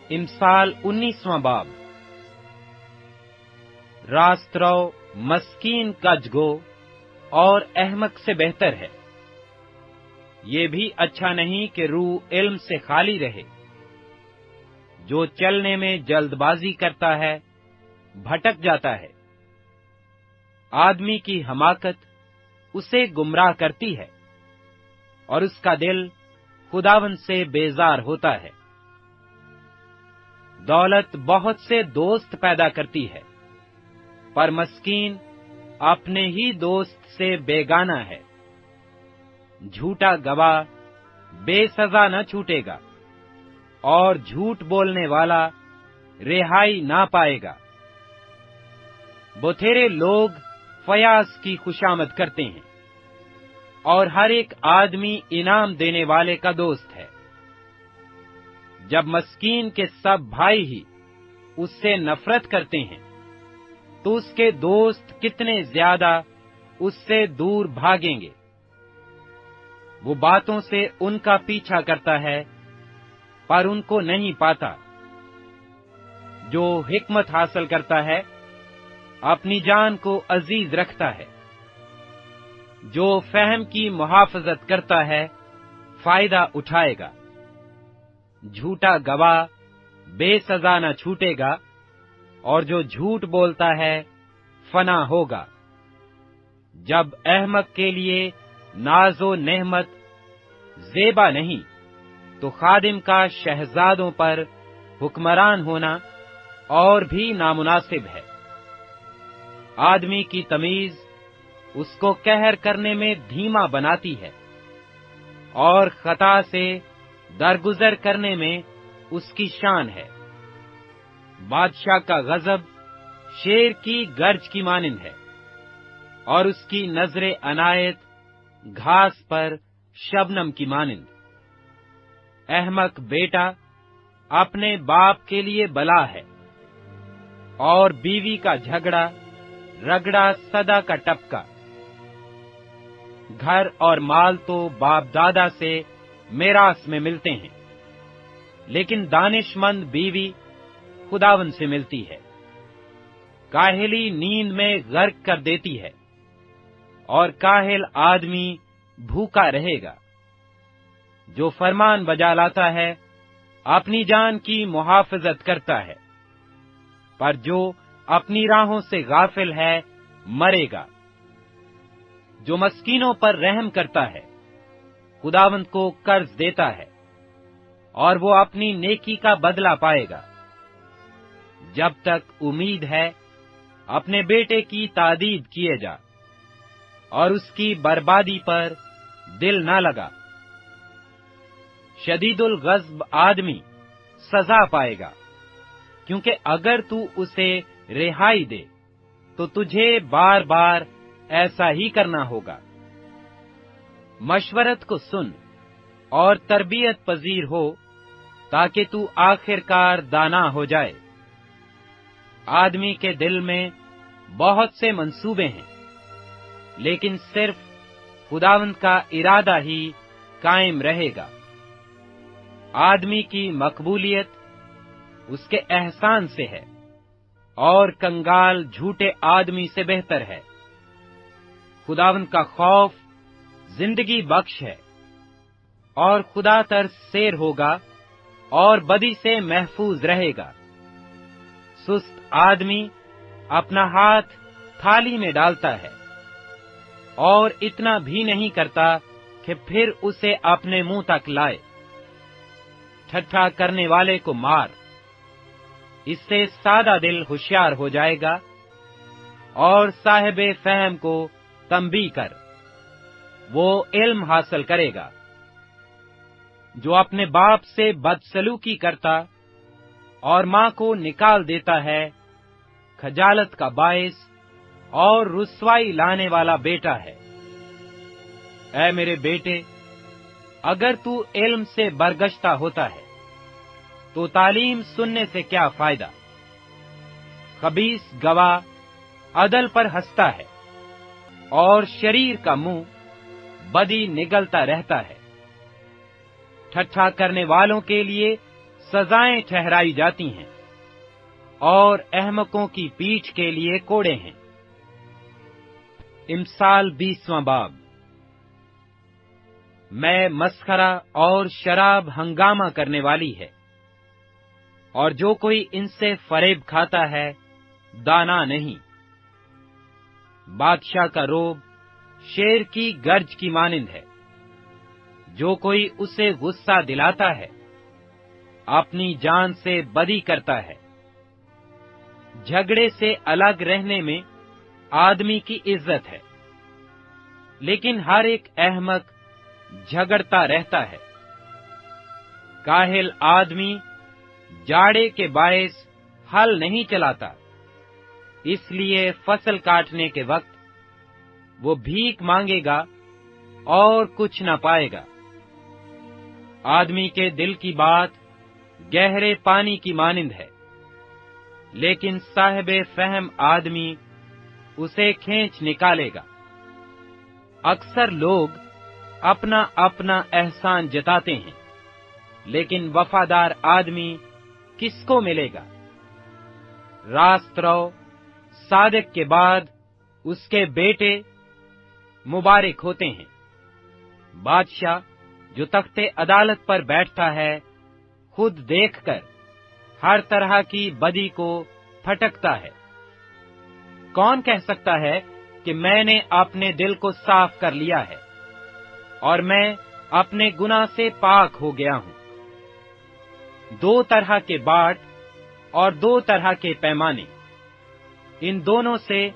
امثال 19واں باب۔ راست رو مسکین کج گو اور احمق سے بہتر ہے۔ یہ بھی اچھا نہیں کہ روح علم سے خالی رہے۔ جو چلنے میں جلد بازی کرتا ہے بھٹک جاتا ہے۔ آدمی کی حماقت اسے گمراہ کرتی ہے اور اس کا دل خداوند سے بیزار ہوتا ہے۔ دولت بہت سے دوست پیدا کرتی ہے، پر مسکین اپنے ہی دوست سے بیگانہ ہے۔ جھوٹا گواہ بے سزا نہ چھوٹے گا، اور جھوٹ بولنے والا رہائی نہ پائے گا۔ بتھیرے لوگ فیاض کی خوشامد کرتے ہیں، اور ہر ایک آدمی انعام دینے والے کا دوست ہے۔ جب مسکین کے سب بھائی ہی اس سے نفرت کرتے ہیں، تو اس کے دوست کتنے زیادہ اس سے دور بھاگیں گے۔ وہ باتوں سے ان کا پیچھا کرتا ہے، پر ان کو نہیں پاتا۔ جو حکمت حاصل کرتا ہے اپنی جان کو عزیز رکھتا ہے۔ جو فہم کی محافظت کرتا ہے فائدہ اٹھائے گا۔ جھوٹا گواہ بے سزا نہ چھوٹے گا، اور جو جھوٹ بولتا ہے فنا ہوگا۔ جب احمق کے لیے ناز و نعمت زیبا نہیں، تو خادم کا شہزادوں پر حکمران ہونا اور بھی نامناسب ہے۔ آدمی کی تمیز اس کو قہر کرنے میں دھیما بناتی ہے، اور خطا سے درگزر کرنے میں اس کی شان ہے۔ بادشاہ کا غضب شیر کی گرج کی مانند ہے، اور اس کی نظر عنایت گھاس پر شبنم کی مانند۔ احمق بیٹا اپنے باپ کے لیے بلا ہے، اور بیوی کا جھگڑا رگڑا سدا کا ٹپکا۔ گھر اور مال تو باپ دادا سے میراث میں ملتے ہیں، لیکن دانش مند بیوی خداوند سے ملتی ہے۔ کاہلی نیند میں غرق کر دیتی ہے، اور کاہل آدمی بھوکا رہے گا۔ جو فرمان بجا لاتا ہے اپنی جان کی محافظت کرتا ہے، پر جو اپنی راہوں سے غافل ہے مرے گا۔ جو مسکینوں پر رحم کرتا ہے خداوند کو قرض دیتا ہے، اور وہ اپنی نیکی کا بدلہ پائے گا۔ جب تک امید ہے اپنے بیٹے کی تادیب کیے جا، اور اس کی بربادی پر دل نہ لگا۔ شدید الغضب آدمی سزا پائے گا، کیونکہ اگر تو اسے رہائی دے تو تجھے بار بار ایسا ہی کرنا ہوگا۔ مشورت کو سن اور تربیت پذیر ہو، تاکہ تو آخر کار دانا ہو جائے۔ آدمی کے دل میں بہت سے منصوبے ہیں، لیکن صرف خداوند کا ارادہ ہی قائم رہے گا۔ آدمی کی مقبولیت اس کے احسان سے ہے، اور کنگال جھوٹے آدمی سے بہتر ہے۔ خداوند کا خوف زندگی بخش ہے، اور خدا تر سیر ہوگا اور بدی سے محفوظ رہے گا۔ سست آدمی اپنا ہاتھ تھالی میں ڈالتا ہے، اور اتنا بھی نہیں کرتا کہ پھر اسے اپنے منہ تک لائے۔ ٹھٹھا کرنے والے کو مار، اس سے سادہ دل ہوشیار ہو جائے گا، اور صاحب فہم کو تنبیہ کر، وہ علم حاصل کرے گا۔ جو اپنے باپ سے بدسلوکی کرتا اور ماں کو نکال دیتا ہے، خجالت کا باعث اور رسوائی لانے والا بیٹا ہے۔ اے میرے بیٹے، اگر تو علم سے برگشتہ ہوتا ہے تو تعلیم سننے سے کیا فائدہ؟ خبیث گواہ عدل پر ہنستا ہے، اور شریر کا منہ بدی نگلتا رہتا ہے۔ ٹھٹھا کرنے والوں کے لیے سزائیں ٹھہرائی جاتی ہیں اور احمقوں کی پیٹھ کے لیے کوڑے ہیں۔ امثال 20واں باب۔ میں مسخرہ اور شراب ہنگامہ کرنے والی ہے، اور جو کوئی ان سے فریب کھاتا ہے دانا نہیں۔ بادشاہ کا روب شیر کی گرج کی مانند ہے، جو کوئی اسے غصہ دلاتا ہے اپنی جان سے بدی کرتا ہے۔ جھگڑے سے الگ رہنے میں آدمی کی عزت ہے، لیکن ہر ایک احمق جھگڑتا رہتا ہے۔ کاہل آدمی جاڑے کے باعث ہل نہیں چلاتا، اس لیے فصل کاٹنے کے وقت وہ بھیک مانگے گا اور کچھ نہ پائے گا۔ آدمی کے دل کی بات گہرے پانی کی مانند ہے، لیکن صاحب فہم آدمی اسے کھینچ نکالے گا۔ اکثر لوگ اپنا اپنا احسان جتاتے ہیں، لیکن وفادار آدمی کس کو ملے گا؟ راست رو صادق کے بعد اس کے بیٹے مبارک ہوتے ہیں۔ بادشاہ جو تخت عدالت پر بیٹھتا ہے خود دیکھ کر ہر طرح کی بدی کو پھٹکتا ہے۔ کون کہہ سکتا ہے کہ میں نے اپنے دل کو صاف کر لیا ہے اور میں اپنے گناہ سے پاک ہو گیا ہوں؟ دو طرح کے باٹ اور دو طرح کے پیمانے، ان دونوں سے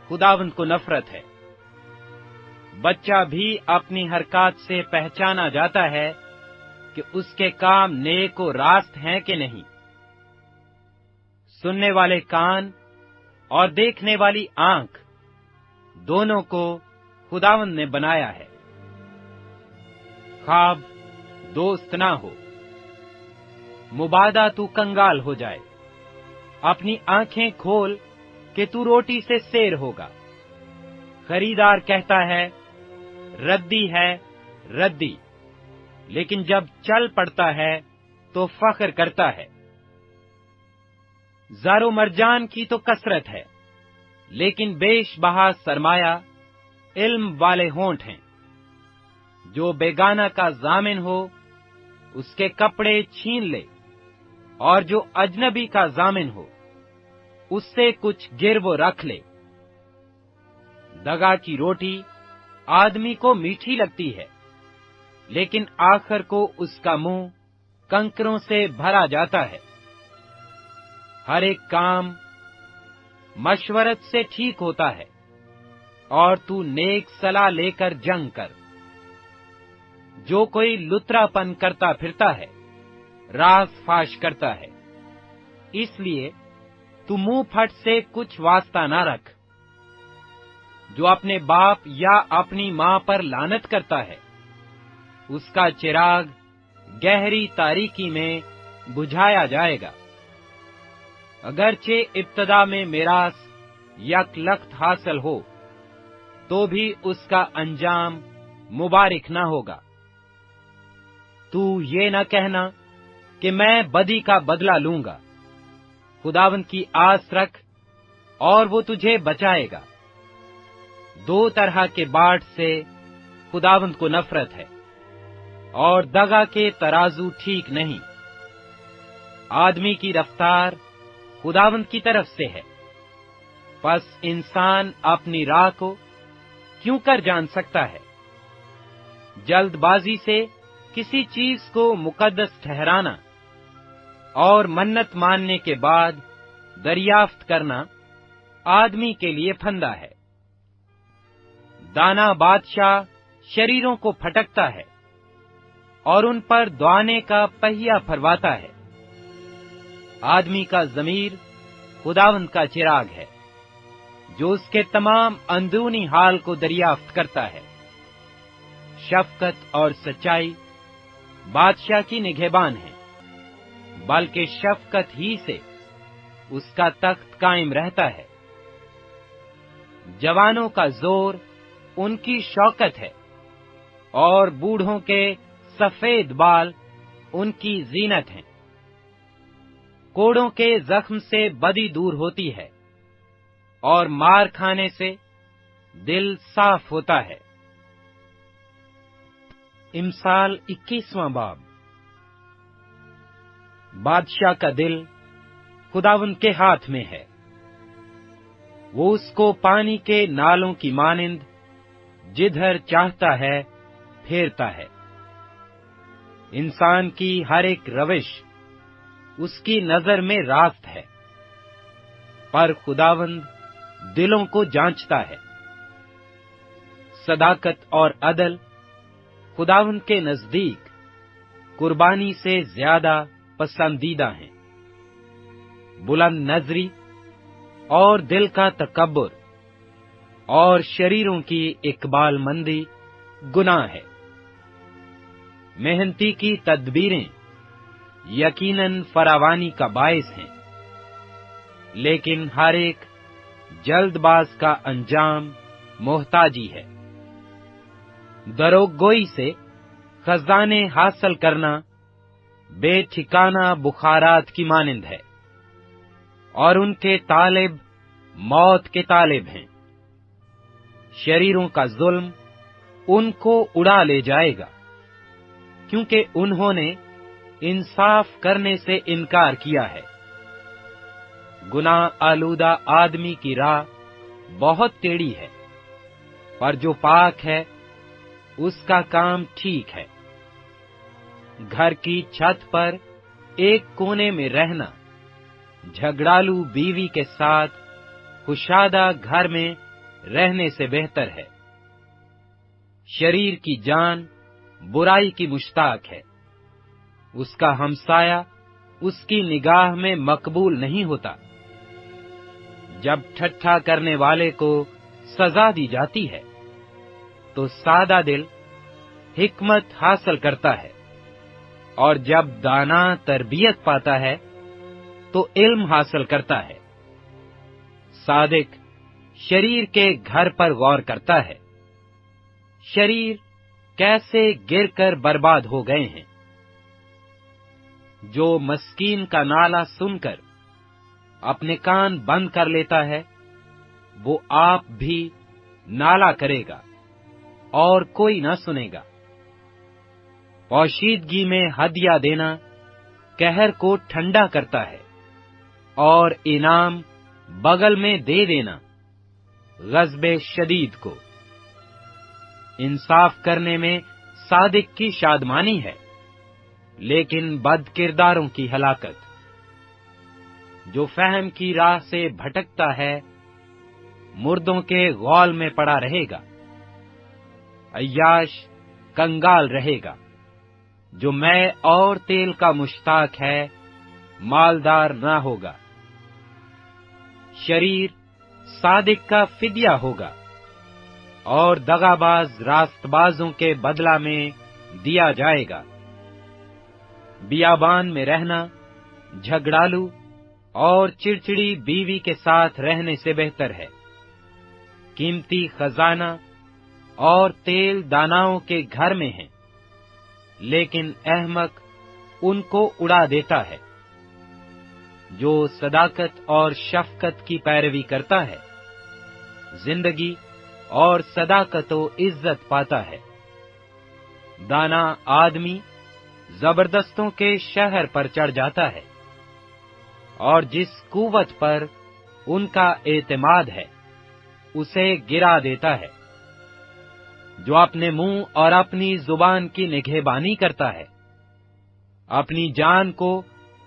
خداوند کو نفرت ہے۔ بچہ بھی اپنی حرکات سے پہچانا جاتا ہے کہ اس کے کام نیک و راست ہیں کہ نہیں۔ سننے والے کان اور دیکھنے والی آنکھ دونوں کو خداوند نے بنایا ہے۔ خواب دوست نہ ہو، مبادا تو کنگال ہو جائے۔ اپنی آنکھیں کھول کہ تو روٹی سے سیر ہوگا۔ خریدار کہتا ہے ردی ہے ردی، لیکن جب چل پڑتا ہے تو فخر کرتا ہے۔ زر و مرجان کی تو کثرت ہے، لیکن بیش بہا سرمایہ علم والے ہونٹ ہیں۔ جو بیگانہ کا ضامن ہو اس کے کپڑے چھین لے، اور جو اجنبی کا ضامن ہو اس سے کچھ گرو رکھ لے۔ دگا کی روٹی آدمی کو میٹھی لگتی ہے، لیکن آخر کو اس کا منہ کنکروں سے بھرا جاتا ہے۔ ہر ایک کام مشورت سے ٹھیک ہوتا ہے، اور تو نیک صلاح لے کر جنگ کر۔ جو کوئی لترا پن کرتا پھرتا ہے راز فاش کرتا ہے، اس لیے تو منہ پھٹ سے کچھ واسطہ نہ رکھ۔ جو اپنے باپ یا اپنی ماں پر لعنت کرتا ہے اس کا چراغ گہری تاریکی میں بجھایا جائے گا۔ اگرچہ ابتدا میں میراث یک لخت حاصل ہو تو بھی اس کا انجام مبارک نہ ہوگا۔ تو یہ نہ کہنا کہ میں بدی کا بدلہ لوں گا۔ خداوند کی آس رکھ اور وہ تجھے بچائے گا۔ دو طرح کے باٹ سے خداوند کو نفرت ہے، اور دغا کے ترازو ٹھیک نہیں۔ آدمی کی رفتار خداوند کی طرف سے ہے، پس انسان اپنی راہ کو کیوں کر جان سکتا ہے؟ جلد بازی سے کسی چیز کو مقدس ٹھہرانا اور منت ماننے کے بعد دریافت کرنا آدمی کے لیے پھندا ہے۔ دانا بادشاہ شریروں کو پھٹکتا ہے اور ان پر دعانے کا پہیا پھرواتا ہے۔ آدمی کا ضمیر خداوند کا چراغ ہے، جو اس کے تمام اندرونی حال کو دریافت کرتا ہے۔ شفقت اور سچائی بادشاہ کی نگہبان ہے، بلکہ شفقت ہی سے اس کا تخت قائم رہتا ہے۔ جوانوں کا زور ان کی شوکت ہے، اور بوڑھوں کے سفید بال ان کی زینت ہیں۔ کوڑوں کے زخم سے بدی دور ہوتی ہے اور مار کھانے سے دل صاف ہوتا ہے۔ امثال 21واں باب۔ بادشاہ کا دل خداوند کے ہاتھ میں ہے، وہ اس کو پانی کے نالوں کی مانند جدھر چاہتا ہے پھیرتا ہے۔ انسان کی ہر ایک روش اس کی نظر میں راست ہے، پر خداوند دلوں کو جانچتا ہے۔ صداقت اور عدل خداوند کے نزدیک قربانی سے زیادہ پسندیدہ ہیں۔ بلند نظری اور دل کا تکبر اور شریروں کی اقبال مندی گناہ ہے۔ محنتی کی تدبیریں یقیناً فراوانی کا باعث ہیں، لیکن ہر ایک جلد باز کا انجام محتاجی ہے۔ دروغ گوئی سے خزانے حاصل کرنا بے ٹھکانہ بخارات کی مانند ہے، اور ان کے طالب موت کے طالب ہیں۔ شریروں کا ظلم ان کو اڑا لے جائے گا، کیونکہ انہوں نے انصاف کرنے سے انکار کیا ہے۔ گناہ آلودہ آدمی کی راہ بہت ٹیڑھی ہے، پر جو پاک ہے اس کا کام ٹھیک ہے۔ گھر کی چھت پر ایک کونے میں رہنا جھگڑالو بیوی کے ساتھ کشادہ گھر میں رہنے سے بہتر ہے۔ شریر کی جان برائی کی مشتاق ہے، اس کا ہمسایہ اس کی نگاہ میں مقبول نہیں ہوتا۔ جب ٹھٹھا کرنے والے کو سزا دی جاتی ہے تو سادہ دل حکمت حاصل کرتا ہے، اور جب دانا تربیت پاتا ہے تو علم حاصل کرتا ہے۔ صادق شریر کے گھر پر غور کرتا ہے، شریر کیسے گر کر برباد ہو گئے ہیں۔ جو مسکین کا نالہ سن کر اپنے کان بند کر لیتا ہے، وہ آپ بھی نالہ کرے گا اور کوئی نہ سنے گا۔ پوشیدگی میں ہدیہ دینا قہر کو ٹھنڈا کرتا ہے، اور انعام بغل میں دے دینا غضب شدید کو۔ انصاف کرنے میں صادق کی شادمانی ہے، لیکن بد کرداروں کی ہلاکت۔ جو فہم کی راہ سے بھٹکتا ہے مردوں کے غول میں پڑا رہے گا۔ عیاش کنگال رہے گا، جو میں اور تیل کا مشتاق ہے مالدار نہ ہوگا۔ شریر صادق کا فدیہ ہوگا، اور دغاباز راست بازوں کے بدلہ میں دیا جائے گا۔ بیابان میں رہنا جھگڑالو اور چڑچڑی بیوی کے ساتھ رہنے سے بہتر ہے۔ قیمتی خزانہ اور تیل داناؤں کے گھر میں ہیں، لیکن احمق ان کو اڑا دیتا ہے۔ جو صداقت اور شفقت کی پیروی کرتا ہے زندگی اور صداقت و عزت پاتا ہے۔ دانا آدمی زبردستوں کے شہر پر چڑھ جاتا ہے، اور جس قوت پر ان کا اعتماد ہے اسے گرا دیتا ہے۔ جو اپنے منہ اور اپنی زبان کی نگہبانی کرتا ہے اپنی جان کو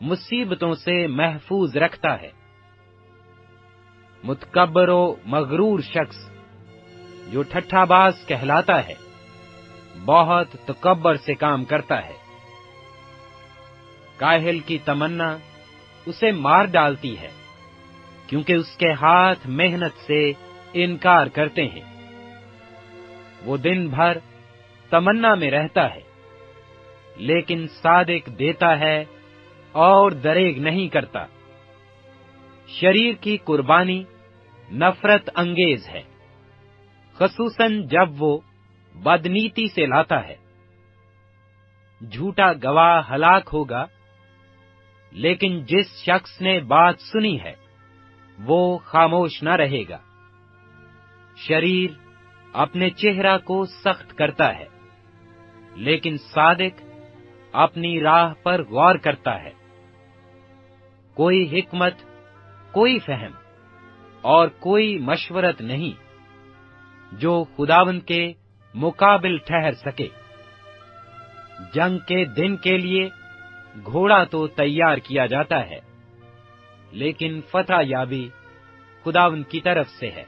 مصیبتوں سے محفوظ رکھتا ہے۔ متکبر و مغرور شخص جو ٹھٹھا باز کہلاتا ہے بہت تکبر سے کام کرتا ہے۔ کاہل کی تمنا اسے مار ڈالتی ہے، کیونکہ اس کے ہاتھ محنت سے انکار کرتے ہیں۔ وہ دن بھر تمنا میں رہتا ہے، لیکن صادق دیتا ہے اور دریغ نہیں کرتا۔ شریر کی قربانی نفرت انگیز ہے، خصوصاً جب وہ بدنیتی سے لاتا ہے۔ جھوٹا گواہ ہلاک ہوگا، لیکن جس شخص نے بات سنی ہے وہ خاموش نہ رہے گا۔ شریر اپنے چہرہ کو سخت کرتا ہے، لیکن صادق اپنی راہ پر غور کرتا ہے۔ کوئی حکمت، کوئی فہم اور کوئی مشورت نہیں جو خداوند کے مقابل ٹھہر سکے۔ جنگ کے دن کے لیے گھوڑا تو تیار کیا جاتا ہے، لیکن فتح یابی خداوند کی طرف سے ہے۔